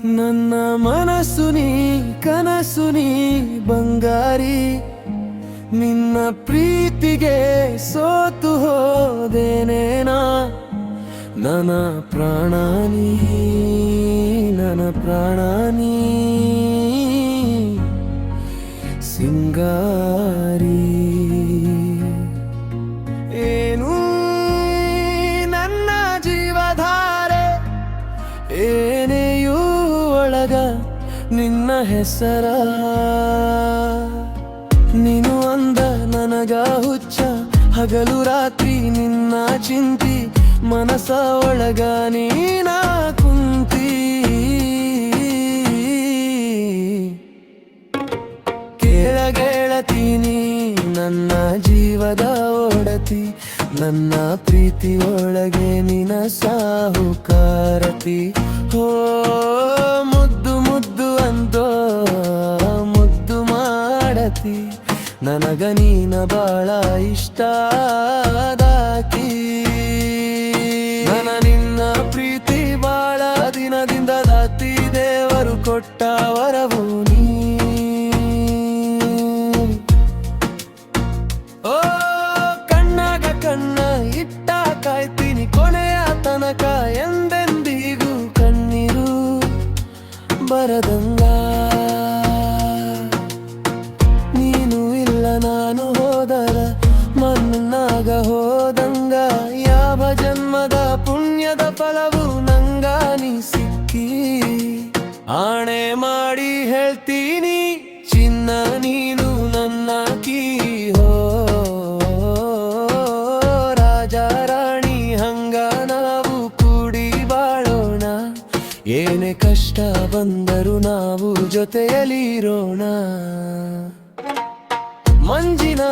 ನನ್ನ ಮನಸ್ಸು ನೀ ಕನಸು ನೀ ಬಂಗಾರಿ, ನಿನ್ನ ಪ್ರೀತಿಗೆ ಸೋತು ಹೋದೇನೇನಾ. ನನ್ನ ಪ್ರಾಣ ನೀ, ನನ್ನ ಪ್ರಾಣ ನೀ ಸಿಂಗಾರಿ. ಏನು ನನ್ನ ಜೀವಧಾರೆ, ಏನೆಯೂ ಒಳಗ ನಿನ್ನ ಹೆಸರ. ನೀನು ಅಂದ ನನಗ ಹುಚ್ಚ, ಹಗಲು ರಾತ್ರಿ ನಿನ್ನ ಚಿಂತಿ, ಮನಸ ಒಳಗ ನೀನ ಕುಂತಿ. ಕೇಳತೀನಿ ನನ್ನ ಜೀವದ ಒಡತಿ, ನನ್ನ ಪ್ರೀತಿ ಒಳಗೆ ನಿನ ಸಾಹುಕಾರತಿ. ಹೋ ಮುದ್ದು ಮುದ್ದು ಅಂತೋ ಮುದ್ದು ಮಾಡತಿ, ನನಗ ನೀನ ಬಾಳ ಇಷ್ಟ ಆದಾಕಿ. ನಿನ್ನ ಪ್ರೀತಿ ಬಾಳ ದಿನದಿಂದ ದಾತಿ, ದೇವರು ಕೊಟ್ಟ ವರವು ನೀ. ಓ ಕಣ್ಣಾಗ ಕಣ್ಣ ಇಟ್ಟ ಕಾಯ್ತೀನಿ ಕೊನೆಯ ತನಕ, ಎಂದೆಂದಿಗೂ ಕಣ್ಣೀರು ಬರದಂಗ. ನೀನು ಇಲ್ಲ ನಾನು ಹೋದರ ಮಣ್ಣಾಗ ಹೋದಂಗ, ಯಾವ ಜನ್ಮದ ಪುಣ್ಯದ ಫಲವು ನಂಗ ನೀ ಸಿಕ್ಕಿ. ಆಣೆ ಮಾಡಿ ಹೇಳ್ತೀನಿ ಚಿನ್ನ ನೀನು ನನ್ನ ಕೀ. ಹೋ ರಾಜ ರಾಣಿ ಹಂಗ ನಾವು ಕೂಡಿ ಬಾಳೋಣ, ಏನೇ ಕಷ್ಟ ಬಂದರೂ ನಾವು ಜೊತೆಯಲ್ಲಿರೋಣ. ಮಂಜಿನ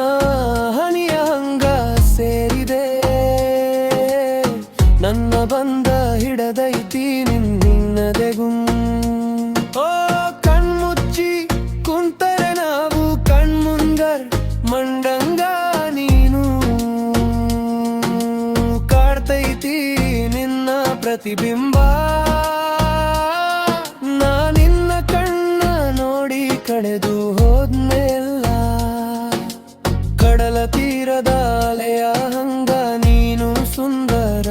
ಹನಿಯ ಹಂಗ ಸೇರಿದೆ ನನ್ನ ಬಂದ ಹಿಡದೈತಿ ನಿನ್ನದೆಗೂ. ಓ ಕಣ್ಮುಚ್ಚಿ ಕುಂತರೆ ನಾವು ಕಣ್ಮುಂದರ್ ಮಂಡಂಗ, ನೀನು ಕಾಡ್ತೈತಿ ನಿನ್ನ ಪ್ರತಿಬಿಂಬ. ನಾ ನಿನ್ನ ಕಣ್ಣ ನೋಡಿ ಕಳೆದು ಹೋದ್ಮೇಲ್ಲ, ಕಡಲ ತೀರದ ಅಲೆಯ ಹಂಗ ನೀನು ಸುಂದರ,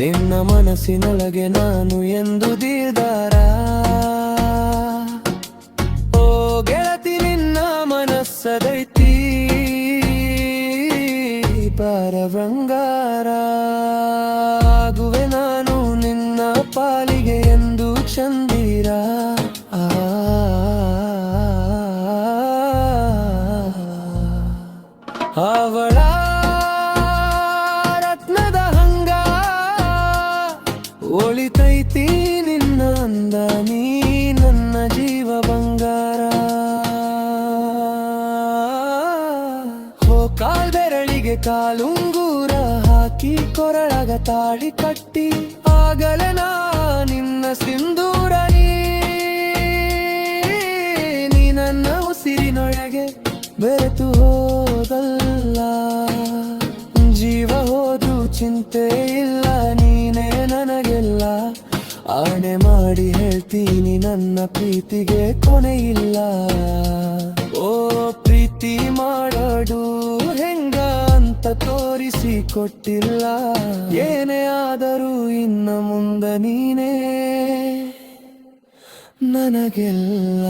ನಿನ್ನ ಮನಸ್ಸಿನೊಳಗೆ ನಾನು ಎಂದು ದೀರ್ದಾರ. ಓ ಗೆಳತಿ ನಿನ್ನ ಮನಸ್ಸದೈತಿ ಪಾರ ಬಂಗಾರ, ಆಗುವೆ ನಾನು ನಿನ್ನ ಪಾಲಿಗೆ ಎಂದು ಚಂದಿರ. ಅವಳ ರತ್ನದ ಹಂಗ ಒಳಿತೈತಿ ನಿನ್ನ ಅಂದ, ನೀ ನನ್ನ ಜೀವ ಬಂಗಾರ. ಹೋ ಕಾಲ್ಬೆರಳಿಗೆ ಕಾಲುಂಗೂರ ಹಾಕಿ ಕೊರಳಗ ತಾಳಿ ಕಟ್ಟಿ, ಆಗಲೇ ನಾ ನಿನ್ನ ಸಿಂಧೂರ. ನೀ ನನ್ನ ಉಸಿರಿನೊಳಗೆ ಬೆರೆತು ಹೋದಲ್ಲ, ಜೀವ ಹೋದ್ರೂ ಚಿಂತೆ ಇಲ್ಲ, ನೀನೇ ನನಗೆಲ್ಲ. ಆಣೆ ಮಾಡಿ ಹೇಳ್ತೀನಿ ನನ್ನ ಪ್ರೀತಿಗೆ ಕೊನೆ ಇಲ್ಲ. ಓ ಪ್ರೀತಿ ಮಾಡೋದು ಹೆಂಗ ಅಂತ ತೋರಿಸಿ ಕೊಟ್ಟಿಲ್ಲ, ಏನೇ ಆದರೂ ಇನ್ನ ಮುಂದ ನೀನೇ ನನಗೆಲ್ಲ.